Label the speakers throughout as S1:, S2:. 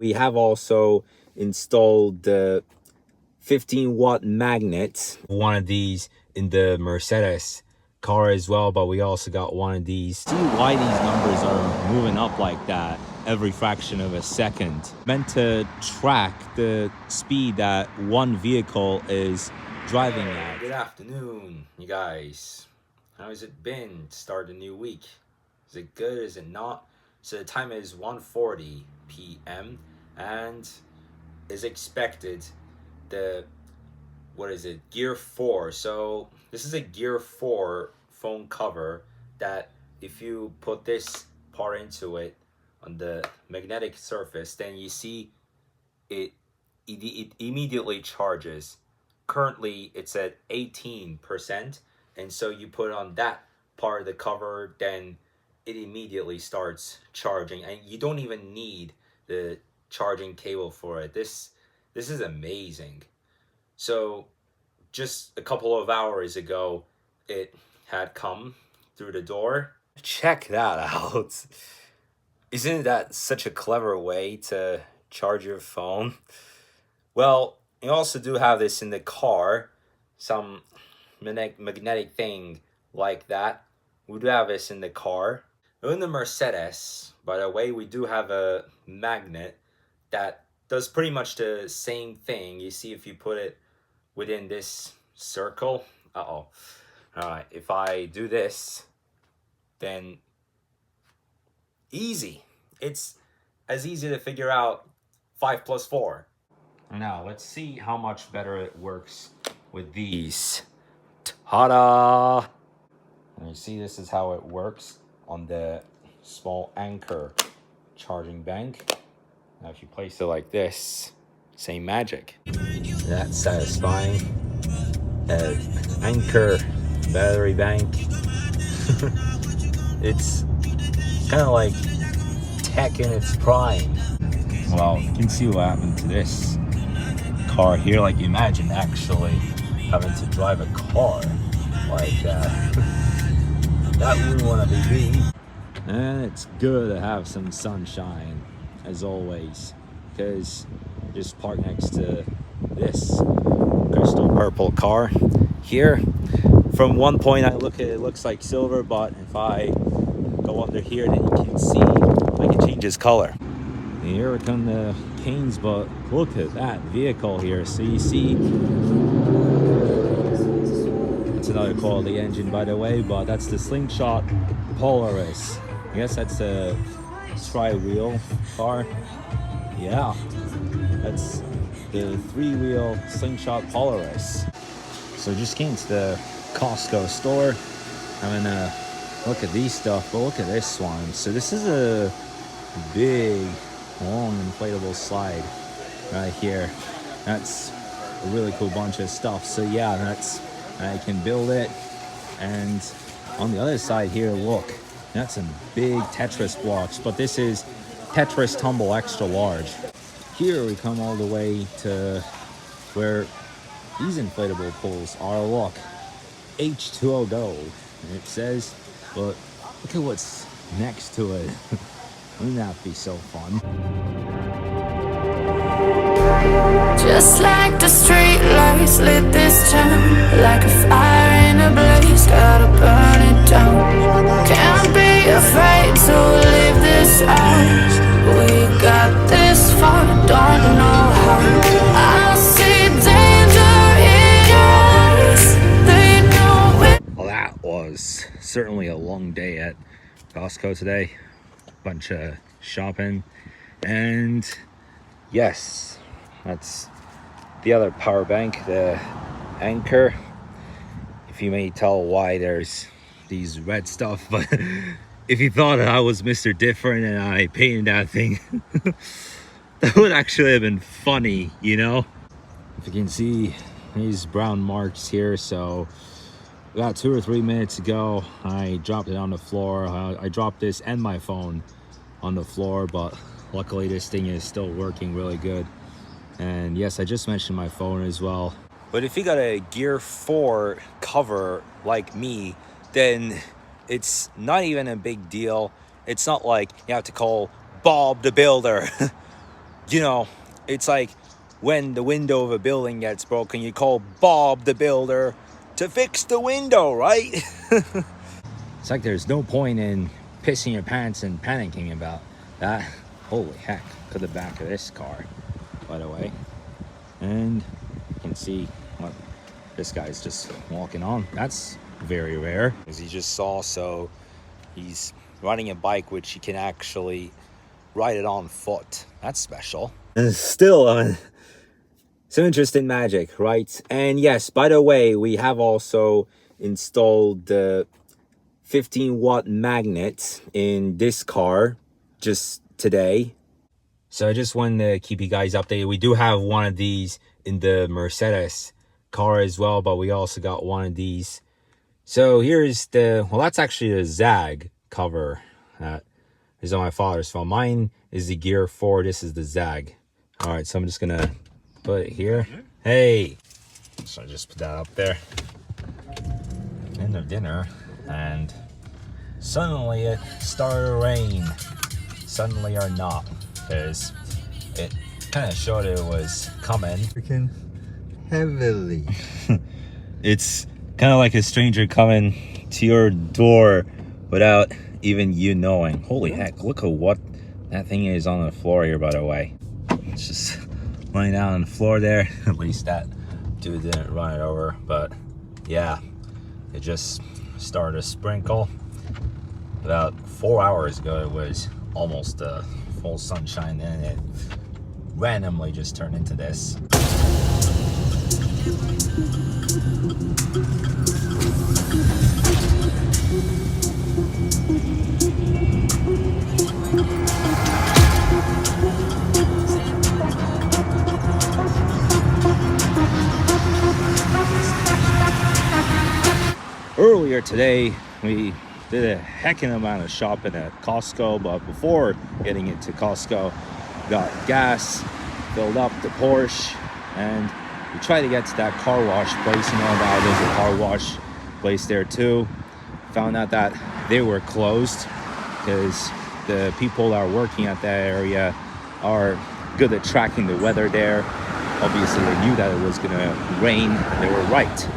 S1: We have also installed the 15-watt magnet, one of these in the Mercedes car as well, but we also got one of these. See why these numbers are moving up like that every fraction of a second. Meant to track the speed that one vehicle is driving at. Good afternoon, you guys. How has it been to start a new week? Is it good? Is it not? So the time is 1:40 p.m. and is expected the Gear 4. So this is a Gear 4 phone cover that if you put this part into it on the magnetic surface, then you see it immediately charges. Currently it's at 18%, and so you put on that part of the cover, then it immediately starts charging, and you don't even need the charging cable for it. This is amazing. So just a couple of hours ago, it had come through the door. Check that out. Isn't that such a clever way to charge your phone? Well, you also do have this in the car, some magnetic thing like that. We do have this in the car. In the Mercedes, by the way, we do have a magnet that does pretty much the same thing. You see, if you put it within this circle, all right, if I do this, then easy. It's as easy to figure out 5 plus 4. Now let's see how much better it works with these. Ta-da! And you see, this is how it works on the small Anker charging bank. Now if you place it like this, same magic. That's satisfying. Anker battery bank. It's kind of like tech in its prime. Well, you can see what happened to this car here. Like, imagine actually having to drive a car like that. That wouldn't want to be me. And it's good to have some sunshine, as always, because just park next to this crystal purple car here. From one point I look at it, it looks like silver, but if I go under here, then you can see like it changes color. And here come the panes, but look at that vehicle here. So you see, it's another quality engine, by the way, but that's the Slingshot Polaris. I guess that's a tri-wheel car. Yeah, that's the 3-wheel Slingshot Polaris. So just came to the Costco store, having a look at these stuff, but look at this one. So this is a big, long inflatable slide right here. That's a really cool bunch of stuff. So yeah, I can build it. And on the other side here, look, that's some big Tetris blocks, but this is Tetris Tumble Extra Large. Here we come all the way to where these inflatable pools are. Look, H2O Go, and it says, but look at what's next to it. Wouldn't that be so fun?
S2: Just like the street lights lit this town, like a fire in a blaze, gotta burn it down. Can't be afraid to leave this out. We got this far, don't know how. I see danger in your eyes, they know it.
S1: Well, that was certainly a long day at Costco today. Bunch of shopping, and yes, that's the other power bank, the Anker. If you may tell why there's these red stuff, but if you thought that I was Mr. Different and I painted that thing, that would actually have been funny, you know? If you can see these brown marks here, so about 2 or 3 minutes ago, I dropped it on the floor. I dropped this and my phone on the floor, but luckily this thing is still working really good. And yes, I just mentioned my phone as well. But if you got a Gear 4 cover like me, then it's not even a big deal. It's not like you have to call Bob the Builder. You know, it's like when the window of a building gets broken, you call Bob the builder to fix the window, right? It's like there's no point in pissing your pants and panicking about that. Holy heck, look at the back of this car, by the way. And you can see what this guy's just walking on. That's very rare, as he just saw. So he's riding a bike which he can actually ride it on foot. That's special. And still some interesting magic, right? And yes, by the way, we have also installed the 15-watt magnet in this car just today. So I just wanted to keep you guys updated. We do have one of these in the Mercedes car as well, but we also got one of these. So here's the, well, that's actually a Zag cover that is on my father's phone. Mine is the Gear 4. This is the Zag. All right, so I'm just gonna put it here. Hey, so I just put that up there. End of dinner, and suddenly it started to rain. Suddenly or not, because it kind of showed it was coming. Freaking heavily. It's kind of like a stranger coming to your door without even you knowing. Holy heck, look at what that thing is on the floor here, by the way. It's just laying down on the floor there. At least that dude didn't run it over, but yeah, it just started to sprinkle. About 4 hours ago, it was almost full sunshine, and it randomly just turned into this. Earlier today, we did a heckin' amount of shopping at Costco, but before getting into Costco, got gas, filled up the Porsche, and we tried to get to that car wash place. You know, now there's a car wash place there too. Found out that they were closed because the people that are working at that area are good at tracking the weather there. Obviously, they knew that it was gonna rain. They were right.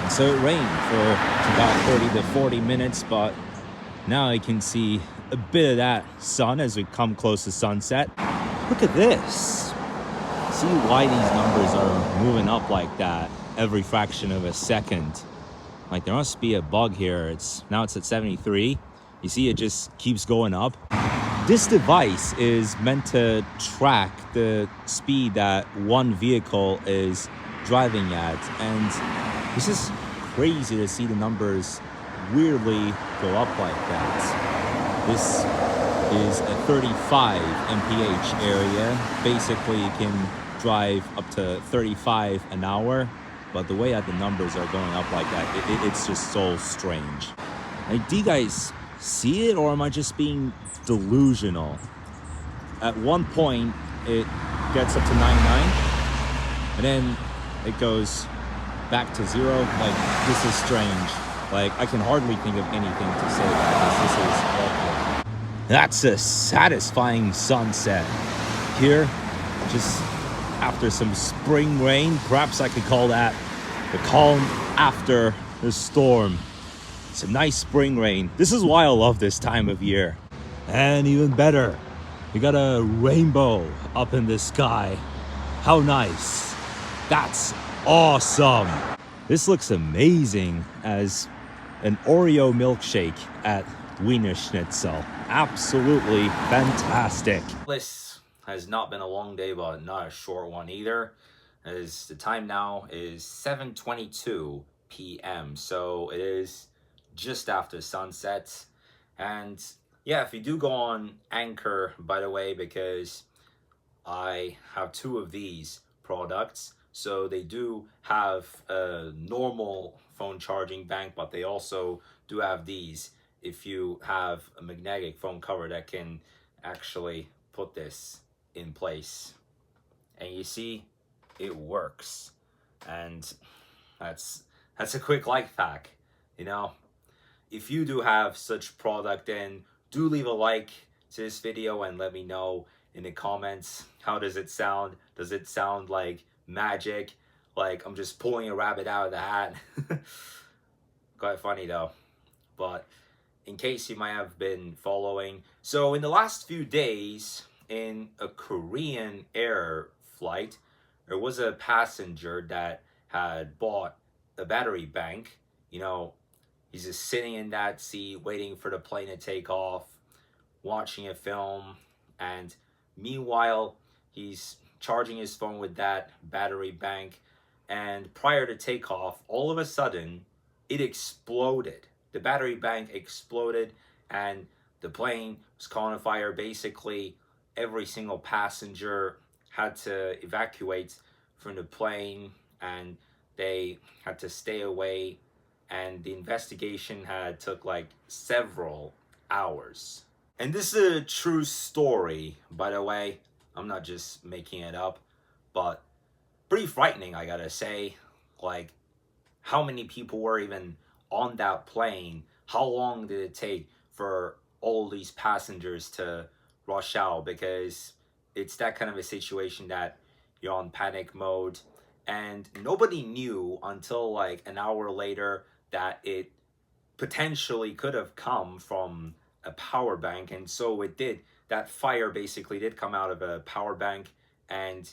S1: And so it rained for about 30 to 40 minutes, but now I can see a bit of that sun as we come close to sunset. Look at this. See why these numbers are moving up like that every fraction of a second. Like, there must be a bug here. Now it's at 73. You see it just keeps going up. This device is meant to track the speed that one vehicle is driving at, and this is crazy to see the numbers weirdly go up like that. This is a 35 mph area. Basically, you can drive up to 35 an hour, but the way that the numbers are going up like that, it's just so strange. Like, do you guys see it, or am I just being delusional? At one point, it gets up to 99, and then it goes back to 0. Like, this is strange. Like, I can hardly think of anything to say about this. This is awful. That's a satisfying sunset here, just after some spring rain. Perhaps I could call that the calm after the storm. Some nice spring rain. This is why I love this time of year. And even better, we got a rainbow up in the sky. How nice. That's awesome. This looks amazing as an Oreo milkshake at Wiener Schnitzel. Absolutely fantastic. This has not been a long day, but not a short one either, as the time now is 7:22 p.m. So it is just after sunset. And yeah, if you do go on Anker, by the way, because I have 2 of these products, so they do have a normal phone charging bank, but they also do have these if you have a magnetic phone cover that can actually put this in place. And you see, it works. And that's a quick life hack. You know, if you do have such product, then do leave a like to this video and let me know in the comments. How does it sound? Does it sound like magic? Like I'm just pulling a rabbit out of the hat? Quite funny though. But in case you might have been following, so in the last few days in a Korean air flight, there was a passenger that had bought a battery bank. You know, he's just sitting in that seat waiting for the plane to take off, watching a film, and meanwhile he's charging his phone with that battery bank. And prior to takeoff, all of a sudden it exploded. The battery bank exploded and the plane was caught on fire. Basically every single passenger had to evacuate from the plane, and they had to stay away, and the investigation had took like several hours. And this is a true story, by the way. I'm not just making it up, but pretty frightening, I gotta say. Like, how many people were even on that plane? How long did it take for all these passengers to rush out? Because it's that kind of a situation that you're on panic mode, and nobody knew until like an hour later that it potentially could have come from a power bank. And so it did. That fire basically did come out of a power bank. And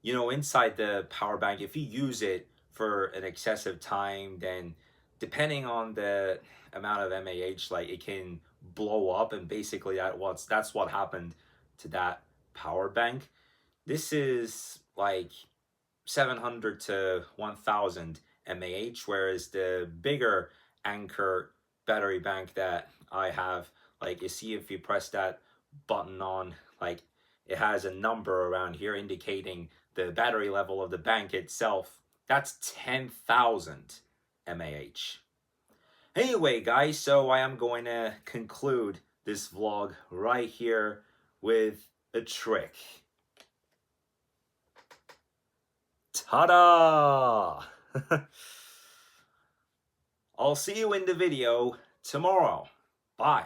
S1: you know, inside the power bank, if you use it for an excessive time, then depending on the amount of mAh, like it can blow up. And basically that's what happened to that power bank. This is like 700 to 1000 mAh, whereas the bigger Anker battery bank that I have, like you see if you press that button on, like it has a number around here indicating the battery level of the bank itself. That's 10,000 mAh. Anyway guys, so I am going to conclude this vlog right here with a trick. Ta-da! I'll see you in the video tomorrow. Bye.